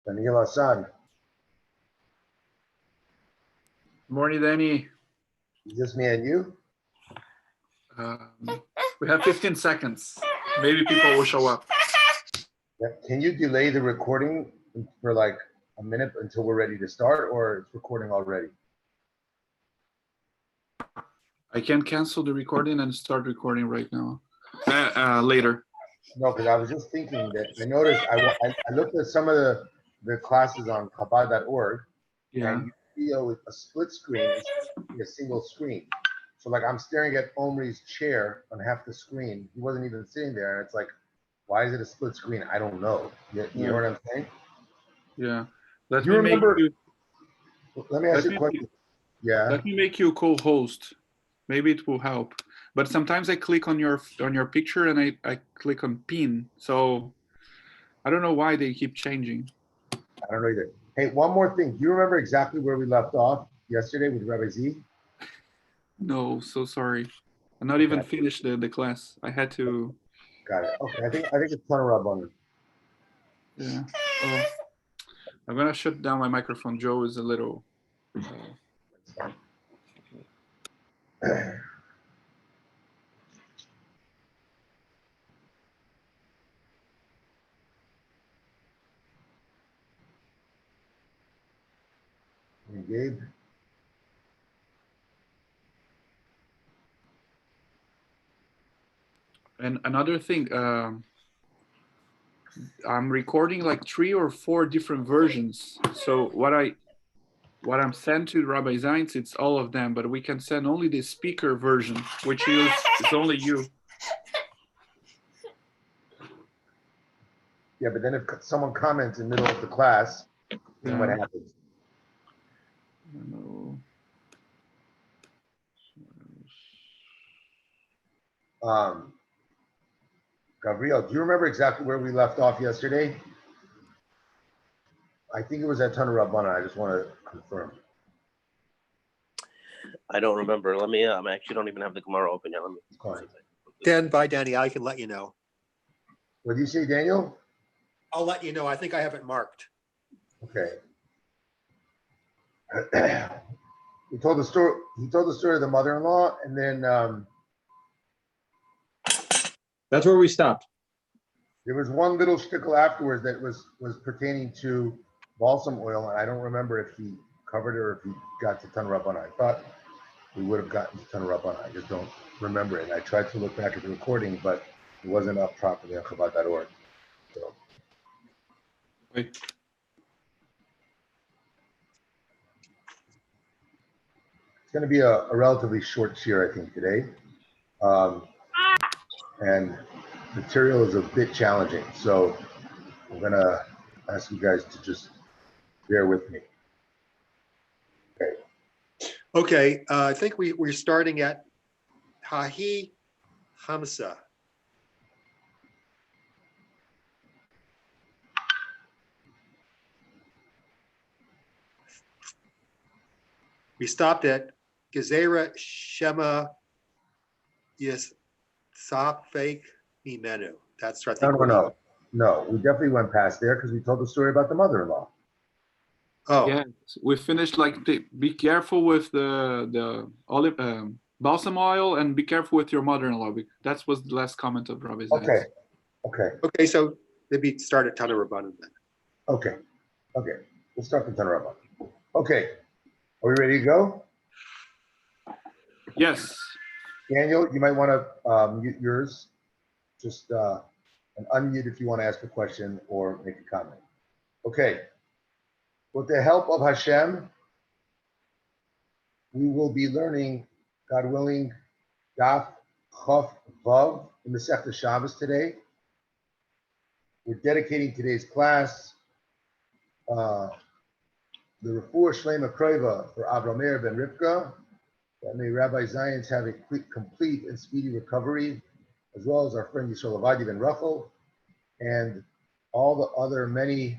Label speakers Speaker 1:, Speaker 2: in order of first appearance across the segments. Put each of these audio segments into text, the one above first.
Speaker 1: Daniel Hassan.
Speaker 2: Morning, Danny.
Speaker 1: Is this me and you?
Speaker 2: We have 15 seconds. Maybe people will show up.
Speaker 1: Yeah. Can you delay the recording for like a minute until we're ready to start, or it's recording already?
Speaker 2: I can cancel the recording and start recording right now. Later.
Speaker 1: No, because I was just thinking that I noticed I looked at some of the classes on Chabad.org,
Speaker 2: Yeah.
Speaker 1: and you see a split screen instead of a single screen. So like I'm staring at Omri's chair on half the screen. He wasn't even sitting there, and it's like, why is it a split screen? I don't know. You know what I'm saying?
Speaker 2: Yeah. Let
Speaker 1: You
Speaker 2: me
Speaker 1: remember?
Speaker 2: make you.
Speaker 1: Let me ask you a question. Yeah.
Speaker 2: Let me make you co-host. Maybe it will help. But sometimes I click on your picture and I click on pin. So I don't know why they keep changing.
Speaker 1: I don't know either. Hey, one more thing. Do you remember exactly where we left off yesterday with Rabbi Z?
Speaker 2: No, so sorry. I'm not even finished the class. I had to.
Speaker 1: Got it. Okay, I think it's fun to rub on.
Speaker 2: Yeah. I'm gonna shut down my microphone. Joe is a little.
Speaker 1: Gabe.
Speaker 2: And another thing, I'm recording like 3 or 4 different versions. So what I'm sent to Rabbi Zainz, it's all of them, but we can send only the speaker version, which is only you.
Speaker 1: Yeah, but then if someone comments in the middle of the class, then what happens?
Speaker 2: I don't know.
Speaker 1: Gabriel, do you remember exactly where we left off yesterday? I think it was at Tana Rabbana. I just want to confirm.
Speaker 3: I don't remember. Let me. I actually don't even have the Gemara open yet. Let me.
Speaker 4: Stand by, Danny. I can let you know.
Speaker 1: What do you say, Daniel?
Speaker 4: I'll let you know. I think I have it marked.
Speaker 1: Okay. He told the story. He told the story of the mother-in-law, and then
Speaker 5: that's where we stopped.
Speaker 1: There was one little shtickle afterwards that was pertaining to balsam oil, and I don't remember if he covered it or if he got to Tan Rabbana. I thought we would have gotten to Tan Rabbana. I just don't remember it. And I tried to look back at the recording, but it wasn't up properly on Chabad.org. So.
Speaker 2: Wait.
Speaker 1: It's going to be a relatively short shiur, I think, today. And material is a bit challenging, so I'm going to ask you guys to just bear with me.
Speaker 4: Okay, I think we're starting at Hahi Hamsa. We stopped at Gezerah Shema Yisafek Mimenu. That's I think.
Speaker 1: No, we definitely went past there because we told the story about the mother-in-law.
Speaker 4: Oh,
Speaker 2: yeah, we finished like be careful with the olive balsam oil and be careful with your mother-in-law. That was the last comment of Rabbi Zainz.
Speaker 4: Okay. So maybe start at Tana Rabbanan then.
Speaker 1: Okay. We'll start with Tana Rabbanan. Okay. Are we ready to go?
Speaker 2: Yes.
Speaker 1: Daniel, you might want to mute yours. Just and unmute if you want to ask a question or make a comment. Okay. With the help of Hashem, we will be learning, God willing, Daf Chof Vav in the Masechta Shabbos today. We're dedicating today's class the Refuah Shlema Krova for Avrameir ben Rivka, that may Rabbi Zainz have a complete and speedy recovery, as well as our friend Yisrael Avadi ben Rachel, and all the other many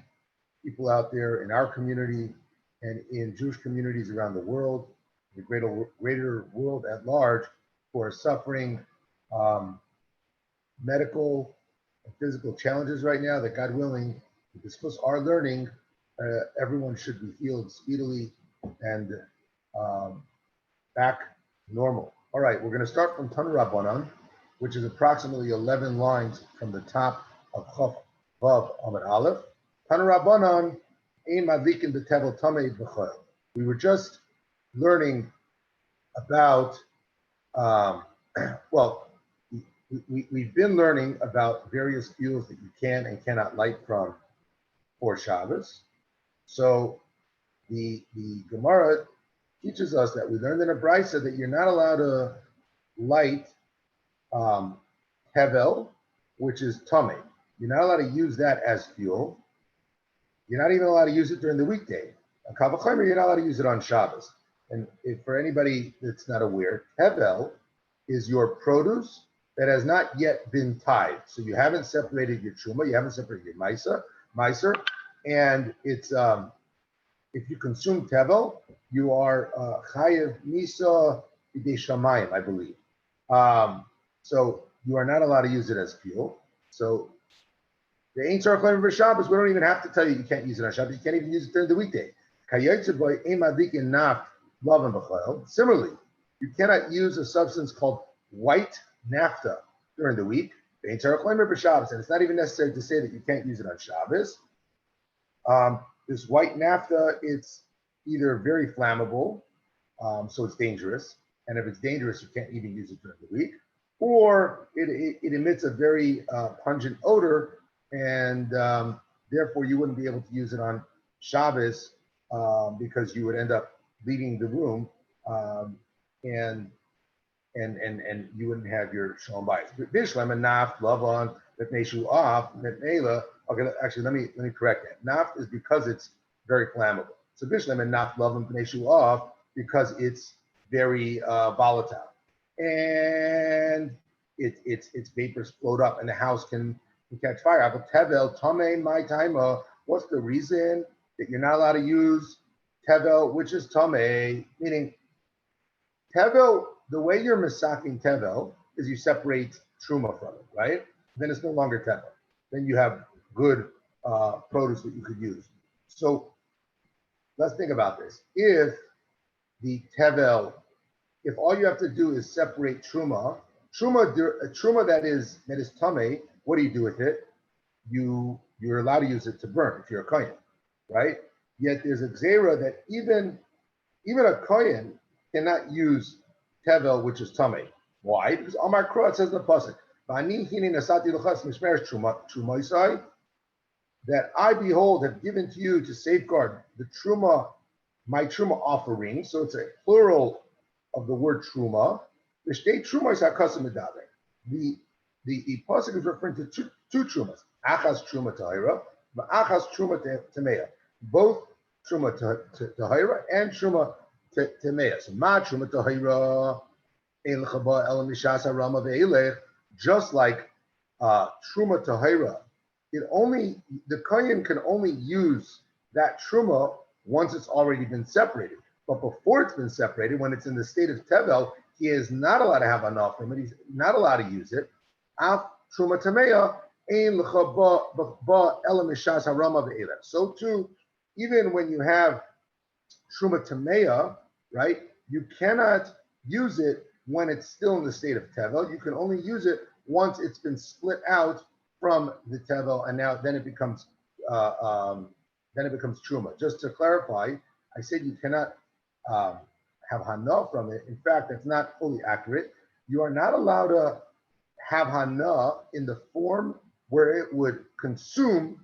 Speaker 1: people out there in our community and in Jewish communities around the world, the greater world at large, who are suffering medical and physical challenges right now, that God willing, we discuss our learning everyone should be healed speedily and back normal. All right, we're going to start from Tanach Rabbanan, which is approximately 11 lines from the top of Chof Vav Amud Aleph. Tanach Rabbanan, Ein Madlikin B'Tevel Tamei B'Chol. We were just learning about, we've been learning about various fuels that you can and cannot light from for Shabbos. So the Gemara teaches us that we learned in a brisa that you're not allowed to light hevel, which is tamei. You're not allowed to use that as fuel. You're not even allowed to use it during the weekday. A kal v'chomer, you're not allowed to use it on Shabbos. And for anybody that's not aware, hevel is your produce that has not yet been tied. So you haven't separated your truma, you haven't separated your meiser, and it's if you consume tevel, you are chayev misa b'dei shamayim, I believe. So you are not allowed to use it as fuel. So the ain't tzarich learning for Shabbos, we don't even have to tell you can't use it on Shabbos. You can't even use it during the weekday. Similarly, you cannot use a substance called white naphtha during the week. And it's not even necessary to say that you can't use it on Shabbos. This white naphtha, it's either very flammable, so it's dangerous. And if it's dangerous, you can't even use it during the week. Or it emits a very pungent odor, and therefore you wouldn't be able to use it on Shabbos because you would end up leaving the room and you wouldn't have your shalom bayis. Bishlam and naft lavan that neshu off metnela. Okay, actually let me correct that. Naft is because it's very flammable. So bishlam and naft lavan neshu off because it's very volatile, and its vapors float up and the house can catch fire. But tevel tamei my taima. What's the reason that you're not allowed to use tevel, which is tamei? Meaning tevel, the way you're misaking tevel is you separate truma from it, right? Then it's no longer tevel. Then you have good produce that you could use. So let's think about this. If the tevel, if all you have to do is separate truma that is tamei, what do you do with it? You're allowed to use it to burn if you're a kohen, right? Yet there's a gzera that even a kohen cannot use tevel, which is tamei. Why? Because Amar Kro, it says in the pasuk, that I behold have given to you to safeguard the truma, my truma offering. So it's a plural of the word truma. The pasuk is referring to two trumas, achas truma tahira, achas truma temeya, both truma tahira and truma temeya. So ma truma tahira ein l'chaba el mishas harama ve'elech, just like truma tahira, the kohen can only use that truma once it's already been separated. But before it's been separated, when it's in the state of tevel, he is not allowed to have enough from it. He's not allowed to use it. So too, even when you have truma tameya, right, you cannot use it when it's still in the state of tevel. You can only use it once it's been split out from the tevel, and then it becomes truma. Just to clarify, I said you cannot have hana from it. In fact, that's not fully accurate. You are not allowed to have hana in the form where it would consume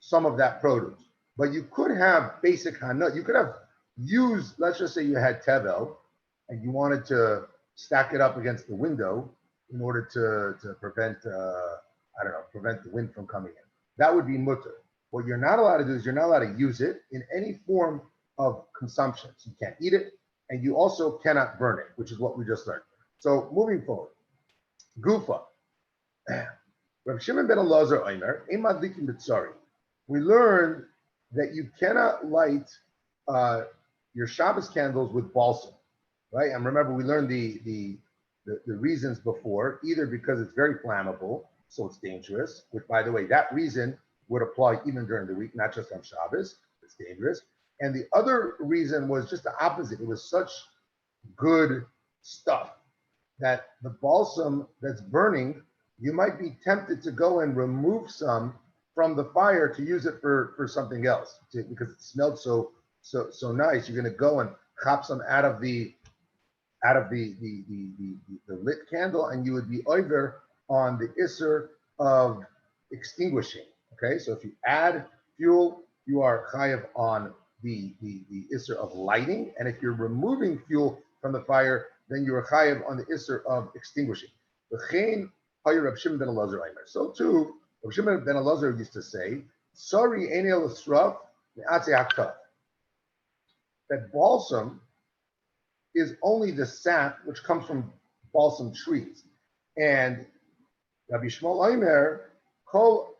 Speaker 1: some of that produce. But you could have basic hana. You could have used, let's just say you had tevel and you wanted to stack it up against the window in order to prevent, prevent the wind from coming in. That would be mutter. What you're not allowed to do is you're not allowed to use it in any form of consumption. So you can't eat it, and you also cannot burn it, which is what we just learned. So moving forward, Gufa. Rav Shimon ben Elazar Omer, Emad Likim B'Tzari. We learned that you cannot light your Shabbos candles with balsam, right? And remember, we learned the reasons before, either because it's very flammable, so it's dangerous, which, by the way, that reason would apply even during the week, not just on Shabbos. It's dangerous. And the other reason was just the opposite. It was such good stuff that the balsam that's burning, you might be tempted to go and remove some from the fire to use it for something else because it smelled so nice. You're going to go and chop some out of the lit candle, and you would be over on the isser of extinguishing. Okay, so if you add fuel, you are chayav on the isser of lighting, and if you're removing fuel from the fire, then you are chayav on the isser of extinguishing. So too, Rav Shimon ben Elazar used to say, "Sorry, enel esraf me'atzei hakaf." That balsam is only the sap which comes from balsam trees, and Rabbi Shmuel Omer kol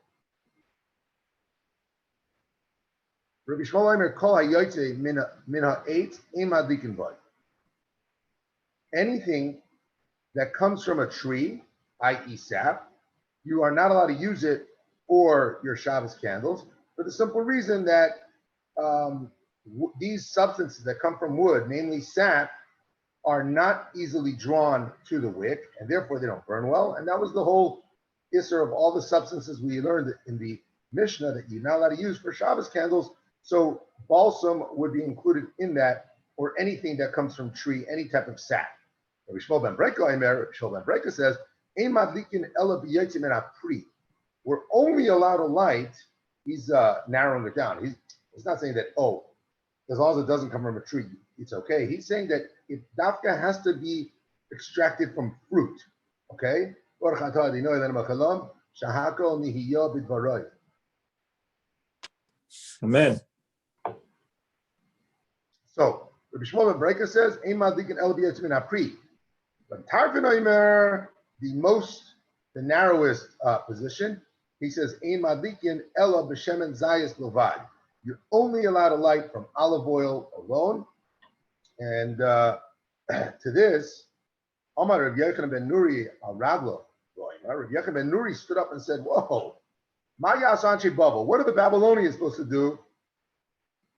Speaker 1: hayotze min ha'etz im adlikin vay. Anything that comes from a tree, i.e. sap, you are not allowed to use it for your Shabbos candles for the simple reason that these substances that come from wood, namely sap, are not easily drawn to the wick, and therefore they don't burn well. And that was the whole isser of all the substances we learned in the Mishnah that you're not allowed to use for Shabbos candles. So balsam would be included in that, or anything that comes from tree, any type of sap. Rabbi Shmuel ben Breka says, "Ein madlikin ela b'yotzim min ha'pri." We're only allowed to light. He's narrowing it down. He's not saying that, as long as it doesn't come from a tree, it's okay. He's saying that it dafka has to be extracted from fruit. Okay?
Speaker 5: Amen.
Speaker 1: So Rabbi Shmuel ben Breka says, "Ein madlikin ela b'yotzim min ha'pri." But Tarfin Omer, the narrowest position, he says, "Ein madlikin ela b'shemen zayis lovad." You're only allowed to light from olive oil alone. And to this, Amar Rav Yochanan ben Nuri al Ravlo, Rav Yochanan ben Nuri stood up and said, "Whoa, ma yas anshe Bavel? What are the Babylonians supposed to do?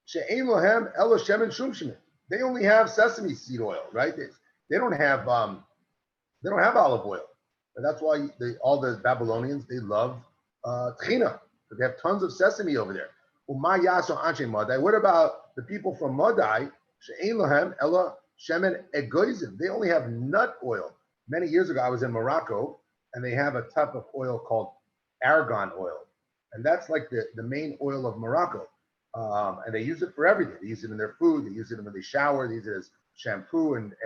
Speaker 1: She'ein lohem ela shemen shum shemen." They only have sesame seed oil, right? They don't have olive oil, and that's why all the Babylonians, they love tchina. They have tons of sesame over there. What about the people from Madai? They only have nut oil. Many years ago, I was in Morocco, and they have a type of oil called argan oil, and that's like the main oil of Morocco. And they use it for everything. They use it in their food. They use it when they shower. They use it as shampoo and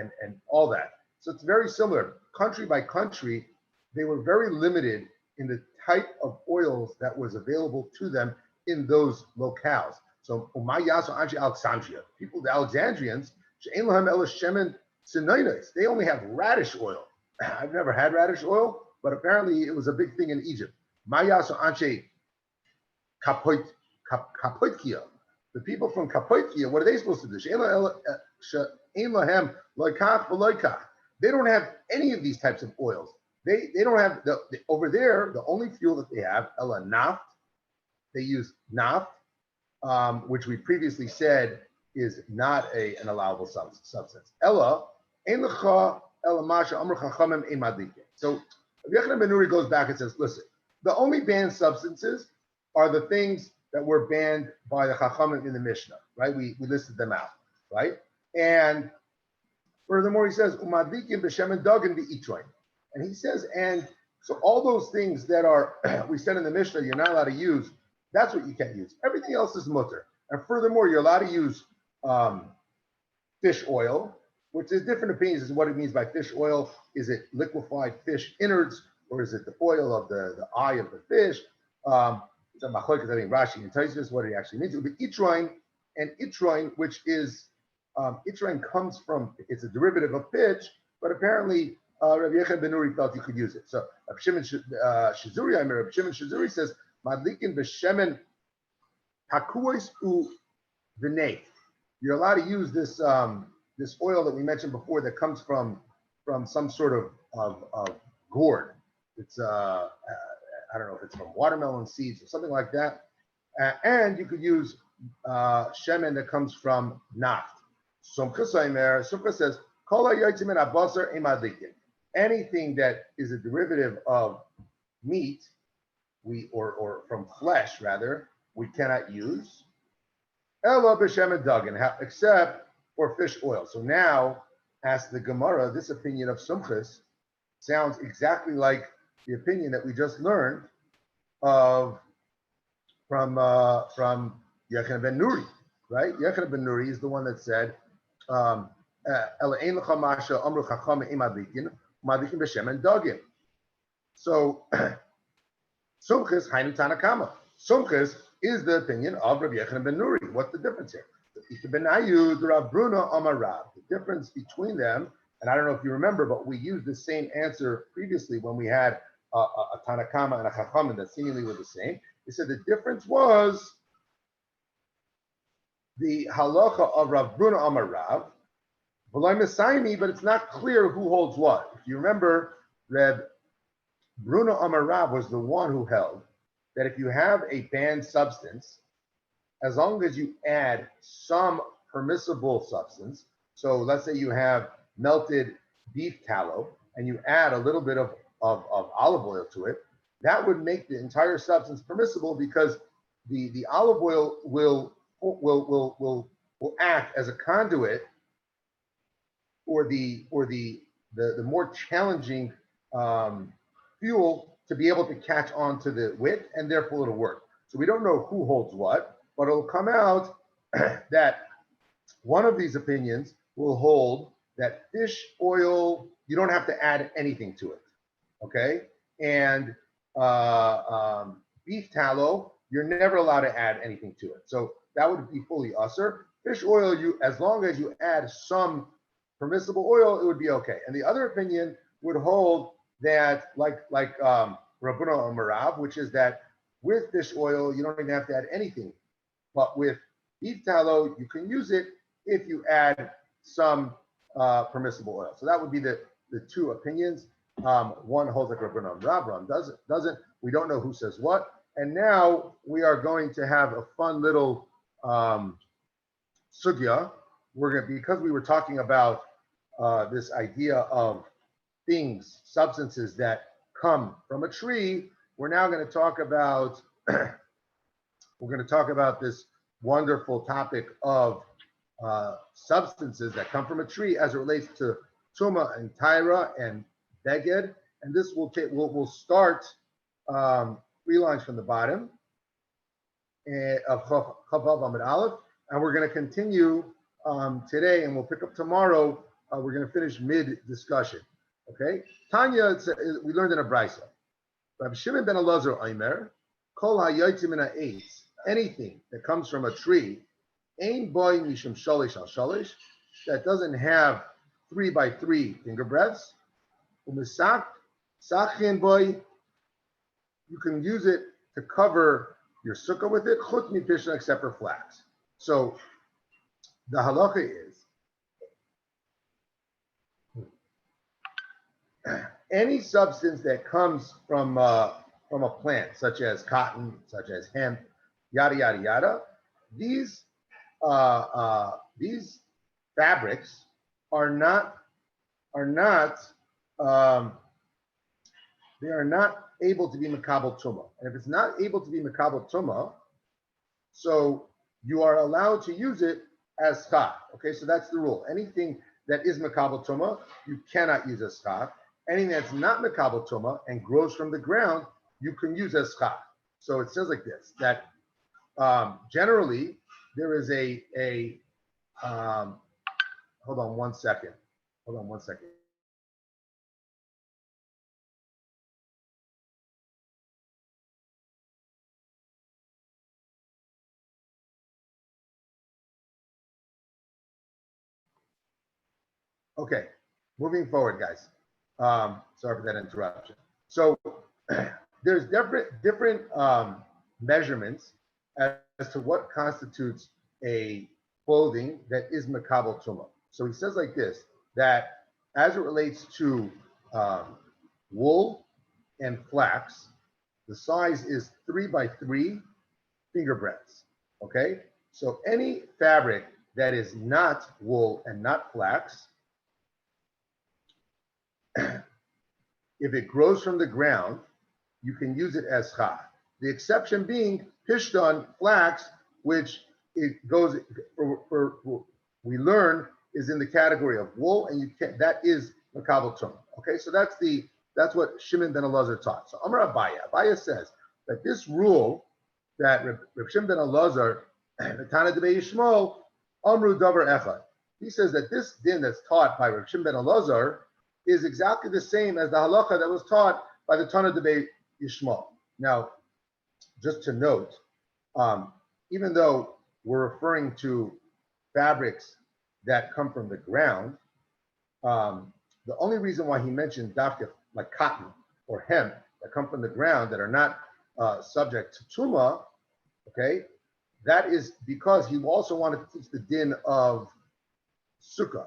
Speaker 1: all that. So it's very similar. Country by country, they were very limited in the type of oils that was available to them in those locales. So Alexandria, people, the Alexandrians, they only have radish oil. I've never had radish oil, but apparently it was a big thing in Egypt. The people from Kapoitkia, what are they supposed to do? They don't have any of these types of oils. They don't have over there. The only fuel that they have, ela naft. They use naft, which we previously said is not an allowable substance. Ella ein masha amar chachamim ein madlikin. So Yochanan ben Nuri goes back and says, listen, the only banned substances are the things that were banned by the chachamim in the Mishnah, right? We listed them out, right? And furthermore, he says umadlikin b'shemen dagan v'itroin, and he says, and so all those things that are we said in the Mishnah you're not allowed to use. That's what you can't use. Everything else is mutter. And furthermore, you're allowed to use fish oil, which is different opinions as to what it means by fish oil. Is it liquefied fish innards, or is it the oil of the eye of the fish? It's a machlokes, I think Rashi and Tosfos what it actually means. It would be itroin, and itroin, which is itroin comes from, it's a derivative of pitch, but apparently Rabbi Yochanan ben Nuri felt you could use it. So Rabbi Shimon Shizuri says, Madlikin b'shemen hakuos u v'nei. You're allowed to use this this oil that we mentioned before that comes from some sort of gourd. It's I don't know if it's from watermelon seeds or something like that. And you could use shemen that comes from naft. Sumcha says, Kol hayotzim min habasar ein madlikin. Anything that is a derivative of meat, or from flesh rather, we cannot use. Ela b'shemen dagin, except for fish oil. So now, as the Gemara, this opinion of Sumchus sounds exactly like the opinion that we just learned from Yechon ben Nuri, right? Yechon ben Nuri is the one that said, so Sumchus hainu tanakama. Sumchus is the opinion of Rabbi Yechon ben Nuri. What's the difference here? The difference between them, and I don't know if you remember, but we used the same answer previously when we had a Tanakama and a Chachamim that seemingly were the same. They said the difference was the halacha of Rav Bruna Amar Rav, but it's not clear who holds what. If you remember, Reb Bruna Amar Rav was the one who held that if you have a banned substance, as long as you add some permissible substance, so let's say you have melted beef tallow and you add a little bit of olive oil to it, that would make the entire substance permissible because the olive oil will act as a conduit for the more challenging fuel to be able to catch on to the wick, and therefore it'll work. So we don't know who holds what, but it'll come out that one of these opinions will hold that fish oil, you don't have to add anything to it, okay? And beef tallow, you're never allowed to add anything to it. So that would be fully usher. Fish oil, as long as you add some permissible oil, it would be okay. And the other opinion would hold that, like Rabbuna Amarav, which is that with fish oil, you don't even have to add anything. But with beef tallow, you can use it if you add some permissible oil. So that would be the two opinions. One holds like Rabbuna Amarav, one doesn't. We don't know who says what. And now we are going to have a fun little sugya. Because we were talking about this idea of things, substances that come from a tree. We're now going to talk about this wonderful topic of substances that come from a tree as it relates to Tuma and Tyra and Beged. And this we'll start 3 lines from the bottom of Chavav Amid Aleph, and we're going to continue today, and we'll pick up tomorrow. We're going to finish mid-discussion. Okay? Tanya, we learned in a brisa. Rabbi Shimon ben Elazar Omer, Kol hayotzim min ha'etz, anything that comes from a tree, ein boy mishum shalish al shalish, that doesn't have 3 by 3 finger breadths, umisak sachin boy, you can use it to cover your sukkah with it, chut mipishna, except for flax. So the halacha is any substance that comes from a plant, such as cotton, such as hemp, yada yada yada. These fabrics are not able to be makabel tuma. And if it's not able to be makabel tuma, so you are allowed to use it as schach. Okay, so that's the rule. Anything that is makabel tuma, you cannot use as schach. Anything that's not makabel tuma and grows from the ground, you can use as schach. So it says like this, that generally there is hold on one second. Okay, moving forward, guys. Sorry for that interruption. So there's different measurements as to what constitutes a clothing that is makabel tuma. So he says like this, that as it relates to wool and flax, the size is 3 by 3 finger breadths. Okay, So any fabric that is not wool and not flax, if it grows from the ground, you can use it as chag. The exception being pishton, flax, which it goes we learn is in the category of wool, and you can't. That is makabel tumah. Okay, so that's what Shimon ben Elazar taught. So Amar Abaya says that this rule that Reb Shimon ben Elazar, the Tana Debei Yishmael, Amru Davar Echad. He says that this din that's taught by Reb Shimon ben Elazar is exactly the same as the halacha that was taught by the Tana Debei Yishmael. Now, just to note, even though we're referring to fabrics that come from the ground, the only reason why he mentioned dafka, like cotton or hemp, that come from the ground that are not subject to tuma, okay, that is because he also wanted to teach the din of sukkah.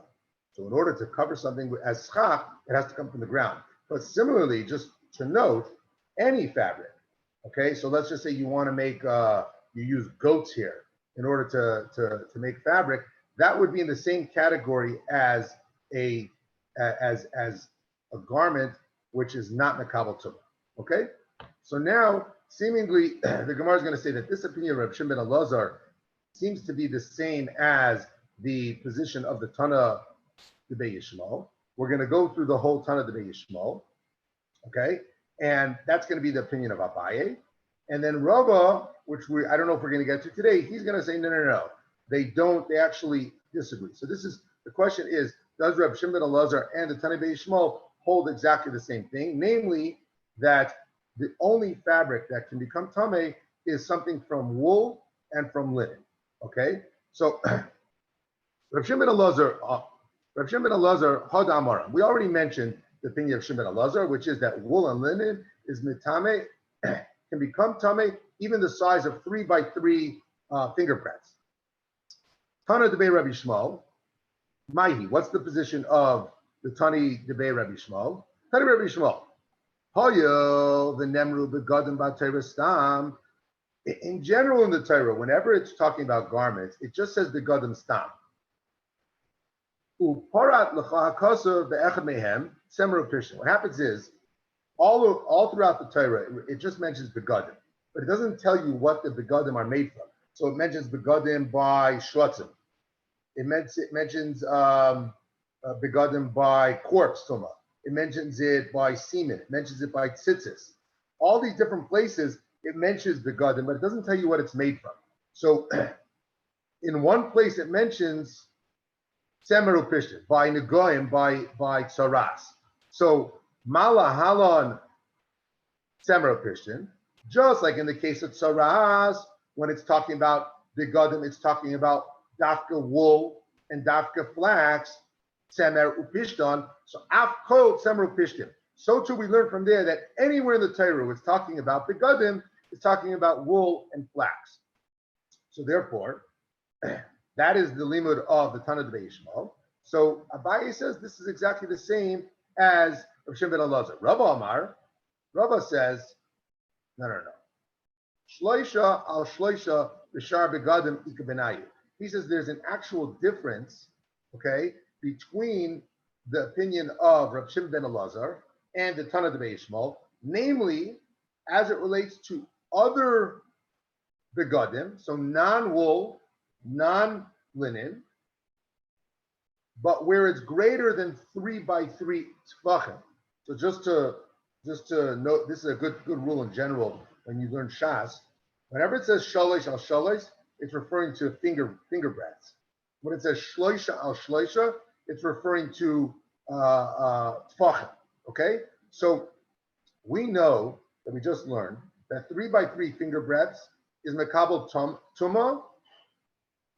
Speaker 1: So in order to cover something as schach, it has to come from the ground. But similarly, just to note, any fabric, okay, so let's just say you want to make, you use goats here in order to make fabric, that would be in the same category as a garment which is not makabel tumah. Okay, so now seemingly the Gemara is going to say that this opinion of Reb Shimon ben Elazar seems to be the same as the position of the Tana Debei Yishmael. We're going to go through the whole Tana Debei Yishmael, okay, and that's going to be the opinion of Abaye. And then Rava, which I don't know if we're going to get to today, he's going to say no. They actually disagree. So the question is, does Reb Shimon ben Elazar and the Tana Debei Yishmael hold exactly the same thing? Namely, that the only fabric that can become tameh is something from wool and from linen. Okay? So Reb Shimon ben Elazar, Hod Amara. We already mentioned the opinion of Shimon ben Elazar, which is that wool and linen is mitame, can become tameh, even the size of 3 by 3 fingerprints. Tana Debei Rabbi Shmuel, Maihi, what's the position of the Tani Debei Rabbi Shmuel? Tani Rabbi Shmuel, Hoyo, the Nemru begadim b'Torah stam. In general, in the Torah, whenever it's talking about garments, it just says begadim stam. Uparat l'cha hakasav be'echad mehem semru pishon. What happens is, all throughout the Torah, it just mentions begadim, but it doesn't tell you what the begadim are made from. So it mentions begadim by shlutzim. It mentions begadim by corpse tuma. It mentions it by semen. It mentions it by tzitzis. All these different places, it mentions begadim, but it doesn't tell you what it's made from. So in one place, it mentions semeru pishtin, by negoyim, by tsaras. So mala halon semeru pishtin, just like in the case of tsaras, when it's talking about begadim, it's talking about dafka wool and dafka flax, semer upishton. So afkod semer upishton. So too we learn from there that anywhere in the Torah it's talking about begadim, it's talking about wool and flax. So therefore, that is the limud of the Tana Debei Yishmael. So Abaye says this is exactly the same as Reb Shimon ben Elazar. Rava says, no. Shloisha al shloisha b'shar begadim ikabenayu. He says there's an actual difference, okay, between the opinion of Reb Shimon ben Elazar and the Tana Debei Yishmael, namely as it relates to other begadim, so non-wool, non-linen, but where it's greater than 3 by 3 tefachim. So just to note, this is a good rule in general when you learn Shas. Whenever it says shalosh al shalosh, it's referring to finger breadths. When it says shloisha al shloisha, it's referring to tefachim. Okay, so we know that we just learned that 3 by 3 finger breadths is makabel tumah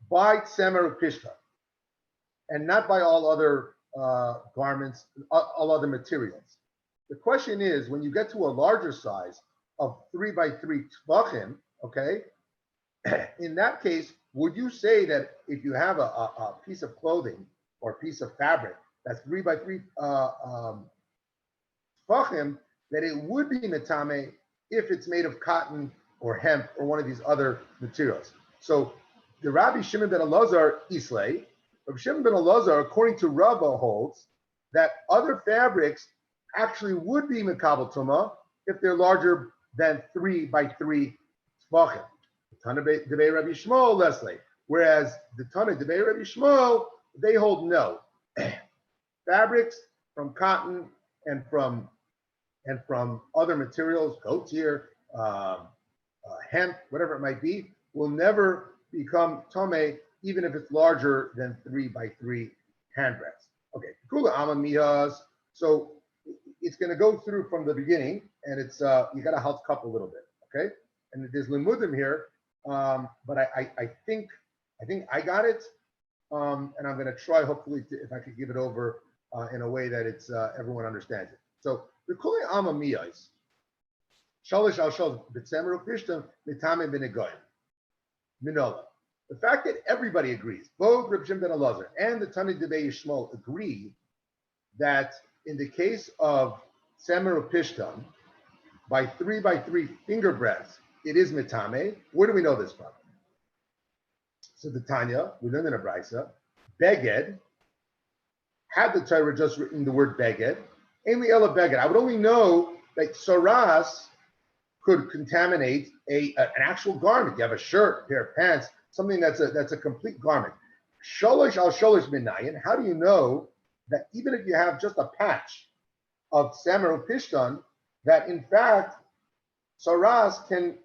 Speaker 1: by tsemer pishta, and not by all other garments, all other materials. The question is, when you get to a larger size of 3 by 3 tefachim, okay, in that case, would you say that if you have a piece of clothing or a piece of fabric that's 3 by 3 tefachim, that it would be metame if it's made of cotton or hemp or one of these other materials? So the Rabbi Shimon ben Elazar Islay, Rabbi Shimon ben Elazar, according to Rava, holds that other fabrics actually would be Mekabel Tumah if they're larger than 3 by 3 Tvachim. Tana Debei Rabbi Shmuel, Leslie. Whereas the Tana Debei Rabbi Shmuel, they hold no. Fabrics from cotton and from other materials, goat's ear, hemp, whatever it might be, will never become tomei, even if it's larger than 3 by 3 handbreadths. Okay, kula ama mihas. So it's going to go through from the beginning, and it's you got to help cup a little bit, okay? And there's limudim here, but I think I got it, and I'm going to try hopefully if I could give it over in a way that it's everyone understands it. So the kula ama mihas. Shalish al shal b'tzemer u'pishtam mitame b'negoyim. Minola. The fact that everybody agrees, both Reb Shimon ben Elazar and the Tani Debei Yishmael agree that in the case of Tzemer u'pishtam, by 3 by 3 finger breadths, it is mitame. Where do we know this from? So the Tanya, we learned in a brisa, beged, had the Torah just written the word beged, Ainli ela beged. I would only know that saras could contaminate an actual garment. You have a shirt, a pair of pants, something that's a complete garment. Sholosh al sholosh minayin. How do you know that even if you have just a patch of samer or pishtan, that in fact saras can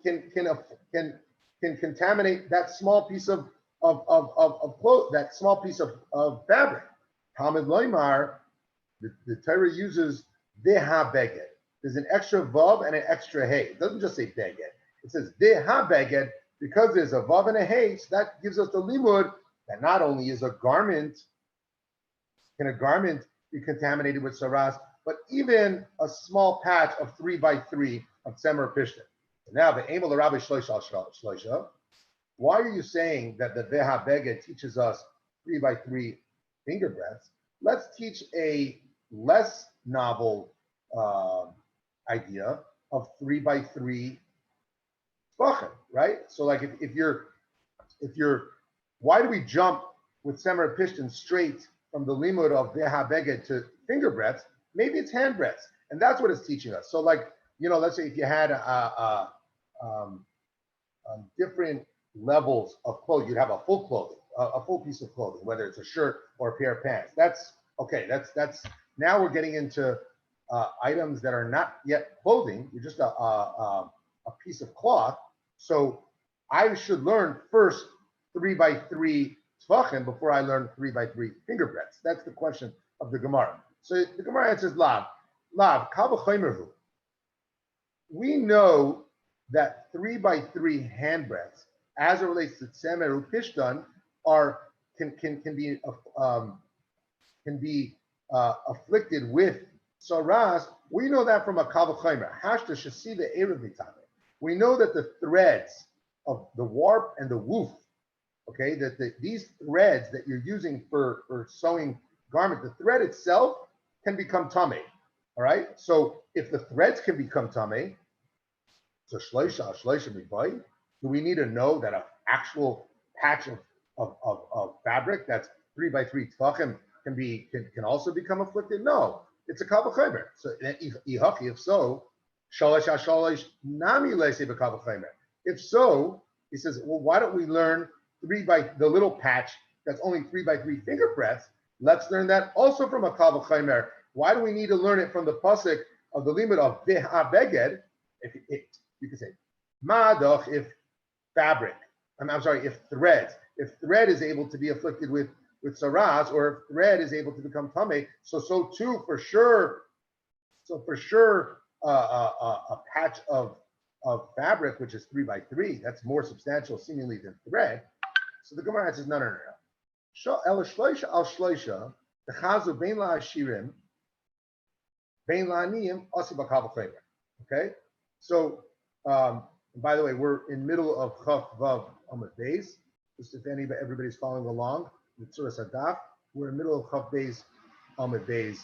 Speaker 1: contaminate that small piece of cloth, that small piece of fabric? Talmud loymar, the Torah uses deha beged. There's an extra vav and an extra hey. It doesn't just say beged. It says deha beged because there's a vav and a hey. So that gives us the limud that not only is a garment, can a garment be contaminated with saras, but even a small patch of 3 by 3 of tzemer pishtan. Now the aim of the Rabbi Shloisha. Why are you saying that the deha beged teaches us 3 by 3 finger breadths? Let's teach a less novel idea of 3 by 3 tvachim, right? So like if you're, why do we jump with Semer Pishtan straight from the limud of Deha Beged to finger breadths? Maybe it's hand breadths, and that's what it's teaching us. So like, let's say if you had different levels of clothing, you'd have a full clothing, a full piece of clothing, whether it's a shirt or a pair of pants. That's okay. That's now we're getting into items that are not yet clothing. You're just a piece of cloth. So I should learn first 3 by 3 tvachim before I learn 3 by 3 finger breadths. That's the question of the Gemara. So the Gemara answers lav kal v'chomerhu. We know that 3 by 3 hand breadths, as it relates to tzemer u'pishtan, can be afflicted with saras. We know that from a kal v'chomer. Hashta shasiva erev mitame. We know that the threads of the warp and the woof, okay, these threads that you're using for sewing garment, the thread itself can become tamei. All right. So if the threads can become tamei, so shleisha mibai, do we need to know that an actual patch of fabric that's 3 by 3 tvachim can also become afflicted? No, it's a kal v'chomer. So if so, shalosh nami leise b'kal v'chomer. If so, he says, well, why don't we learn 3 by the little patch that's only 3 by 3 finger breadths? Let's learn that also from a kal v'chomer. Why do we need to learn it from the pasuk of the limit of deha beged? If you could say ma'adoch, if fabric, if thread is able to be afflicted with saras, or if thread is able to become tamei, so too for sure. So for sure, a patch of fabric which is 3 by 3, that's more substantial seemingly than thread. So the Gemara says no. El shloisha al shloisha the chazu bein la ashirim bein la aniyim asi b'kal v'chomer. Okay, so by the way, we're in middle of Chaf Vav Amud Beis. Just if everybody's following along with Surah Sadaf, we're in the middle of Chaf Beis Amud Beis,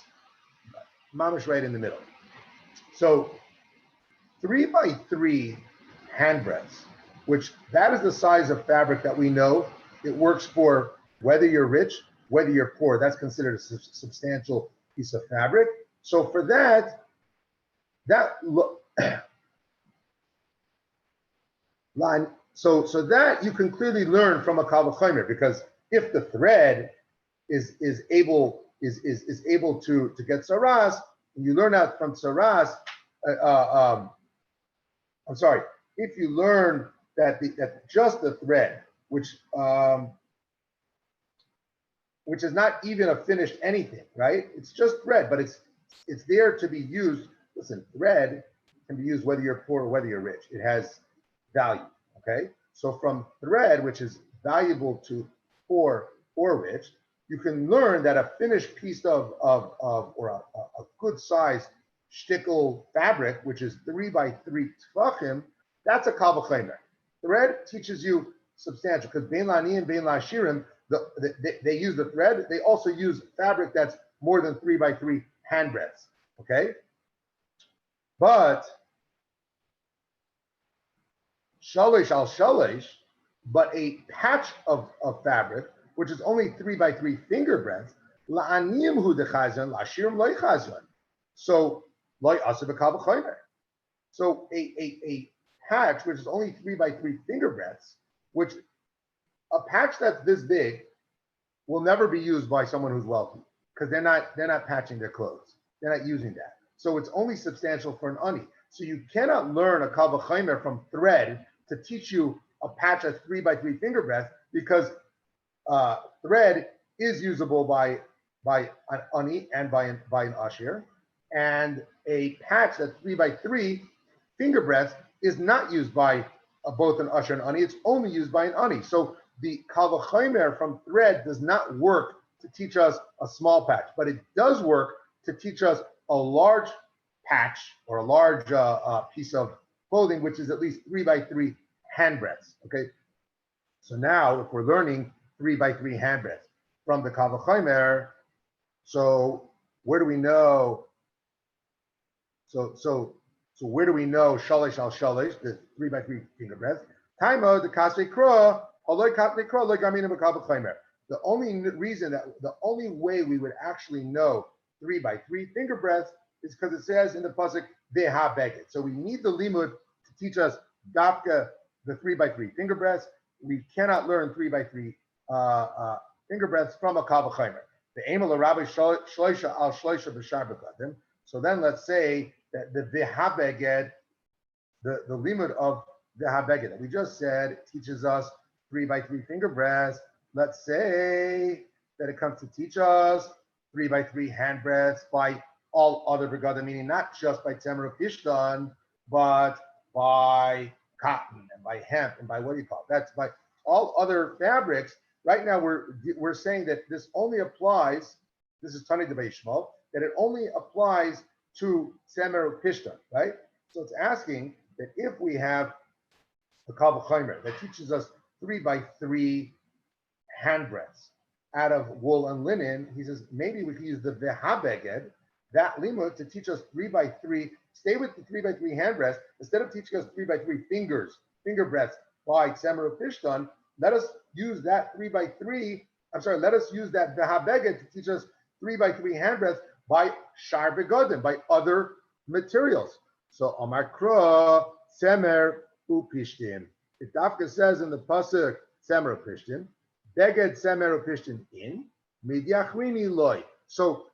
Speaker 1: mamish right in the middle. So 3 by 3 hand breadths, which that is the size of fabric that we know it works for whether you're rich, whether you're poor. That's considered a substantial piece of fabric. So for that line, so that you can clearly learn from a kal v'chomer, because if the thread is able to get saras, and you learn that from saras. I'm sorry. If you learn that just the thread, which is not even a finished anything, right? It's just thread, but it's there to be used. Listen, thread can be used whether you're poor or whether you're rich. It has value. Okay, so from thread, which is valuable to poor or rich, you can learn that a finished piece of or a good size shtickle fabric, which is 3 by 3 tefachim, that's a kal v'chomer. Thread teaches you substantial, because bein la'ani and bein la'ashirim, they use the thread. They also use fabric that's more than 3 by 3 handbreadths. Okay, but shalish al shalish, but a patch of fabric which is only 3 by 3 finger breadths, la'anim hu dechazon, la'ashirim loy chazon. So loy asav kal v'chomer. So a patch which is only 3 by 3 finger breadths, which a patch that's this big will never be used by someone who's wealthy, because they're not patching their clothes. They're not using that. So it's only substantial for an ani. So you cannot learn a kal v'chomer from thread to teach you a patch that's 3 by 3 finger breadths, because thread is usable by an ani and by an ashir, and a patch that's 3 by 3 finger breadths is not used by both an usher and ani. It's only used by an ani. So the kal v'chomer from thread does not work to teach us a small patch, but it does work to teach us a large patch or a large piece of clothing, which is at least 3 by 3 handbreadths. Okay, so now if we're learning 3 by 3 handbreadths from the kal v'chomer, so where do we know? So where do we know shalish al shalish, the 3 by 3 finger breadths? Taimo the kasvei kro, aloy kasvei kro, loy gamina b'kal v'chomer. The only way we would actually know 3 by 3 finger breadths is because it says in the pasuk veha beged. So we need the limud to teach us dafka the 3 by 3 finger breadths. We cannot learn 3 by 3 finger breadths from a kal v'chomer. The aim of the rabbi shloisha al shloisha b'shar b'kadim. So then let's say that the veha beged, the limud of veha beged that we just said teaches us 3 by 3 finger breadths. Let's say that it comes to teach us 3 by 3 hand breadths by all other begadim, meaning not just by temer pishtan, but by cotton and by hemp and by what do you call it? That's by all other fabrics. Right now we're saying that this only applies, this is Tani de Beishmal, that it only applies to temer pishtan, right? So it's asking that if we have a kal v'chomer that teaches us 3 by 3 hand breadths out of wool and linen, he says maybe we can use the veha beged, that limud, to teach us 3 by 3. Stay with the 3 by 3 hand breadths instead of teaching us 3 by 3 finger breadths by tzemer pishtan. Let us use that 3 by 3. Let us use that veha beged to teach us 3 by 3 hand breadths by shar begadim, by other materials. So Amar Kra tzemer upishtin. It dafka says in the pasuk tzemer upishtin. Beged semer pishtin in midyachrini loy. So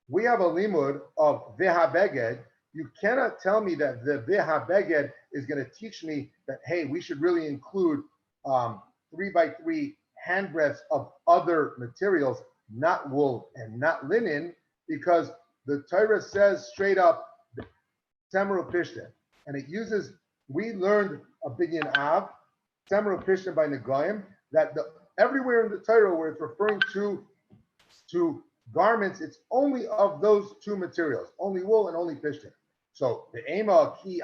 Speaker 1: we have a limud of veha beged. You cannot tell me that the veha beged is going to teach me that, hey, we should really include 3 by 3 hand breadths of other materials, not wool and not linen, because the Torah says straight up semer pishtin, and it uses. We learned a binyan av semer pishtin by Negoyim that everywhere in the Torah where it's referring to garments, it's only of those two materials, only wool and only pishtin. So the ema ki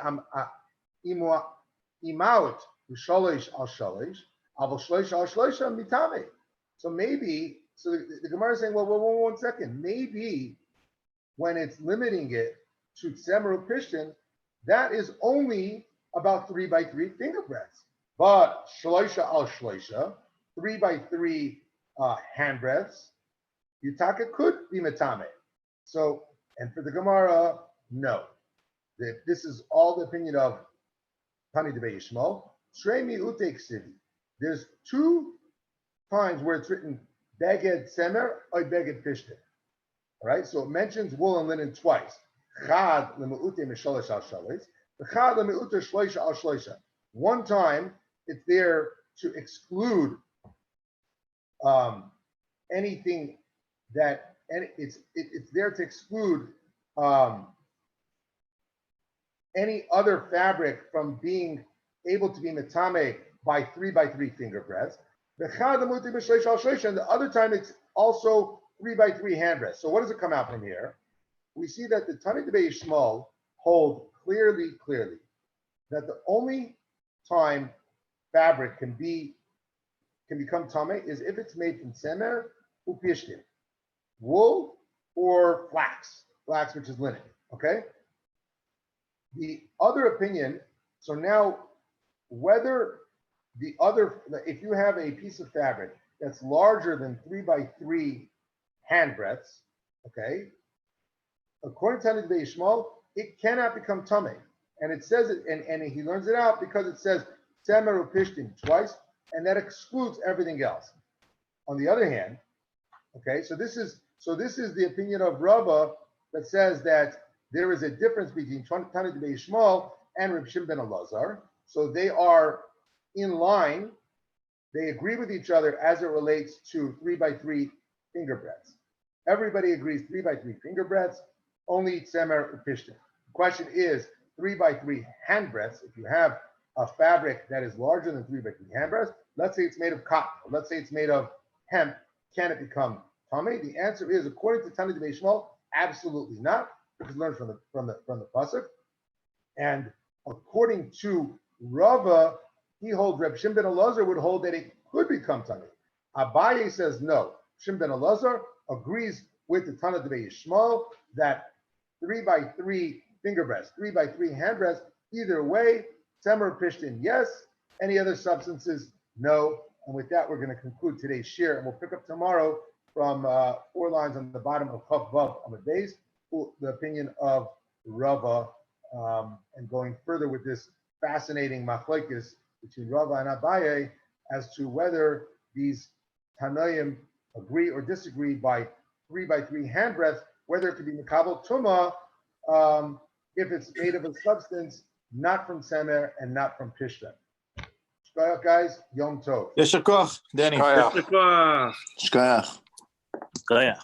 Speaker 1: imaut shalish al shalish, avol shalish al shalish mitame. So maybe, the Gemara is saying, well, 1 second, maybe when it's limiting it to tzemer pishtin, that is only about 3 by 3 finger breadths. But shloisha al shloisha, 3x3 hand breaths, Yutaka could be metame. So, and for the Gemara, no. This is all the opinion of Tani de Yishmael. Shrei mi'ute ksivi. There's two times where it's written beged semer or beged pishtin. All right, so it mentions wool and linen twice. Chad lemeute mishalosh al shalosh. Chad lemeute shloisha al shloisha. One time it's there to exclude anything that, and it's there to exclude any other fabric from being able to be metame by 3x3 finger breaths. And the other time it's also 3x3 hand breaths. So what does it come out from here? We see that the Tanach de Yishmael hold clearly that the only time fabric can become tame is if it's made from semer upishtim, wool or flax, which is linen. Okay. The other opinion. So now, whether if you have a piece of fabric that's larger than 3x3 hand breadths, okay, according to Tanach de Yishmael, it cannot become tame, and it says it, and he learns it out because it says semer upishtim twice, and that excludes everything else. On the other hand, okay, so this is the opinion of Rava that says that there is a difference between Tanach de Yishmael and Reb Shimon ben Elazar. So they are in line. They agree with each other as it relates to 3x3 finger breadths. Everybody agrees 3x3 finger breadths, only semer upishtim. The question is 3x3 hand breadths. If you have a fabric that is larger than 3x3 hand breadths, let's say it's made of cotton, or let's say it's made of hemp, can it become tamei? The answer is, according to Tanach de Yishmael, absolutely not, because learned from the pasuk. And according to Rava, he holds, Reb Shimon ben Elazar would hold that it could become tamei. Abaye says no. Shimon ben Elazar agrees with the Tanach de Yishmael that 3x3 finger breadths, 3x3 hand breadths, either way, semer pishtin, yes. Any other substances, no. And with that, we're going to conclude today's shiur, and we'll pick up tomorrow from 4 lines on the bottom of Chav Vav on the base, the opinion of Rava, and going further with this fascinating machlokes between Rava and Abaye as to whether these Tanoim agree or disagree by 3x3 hand breadths, whether it could be Mekabel Tumah if it's made of a substance not from semer and not from pishtim. Shkoyach, guys. Yom Tov.
Speaker 5: Yesher koach, Danny. Shkoyach.
Speaker 3: Go yeah.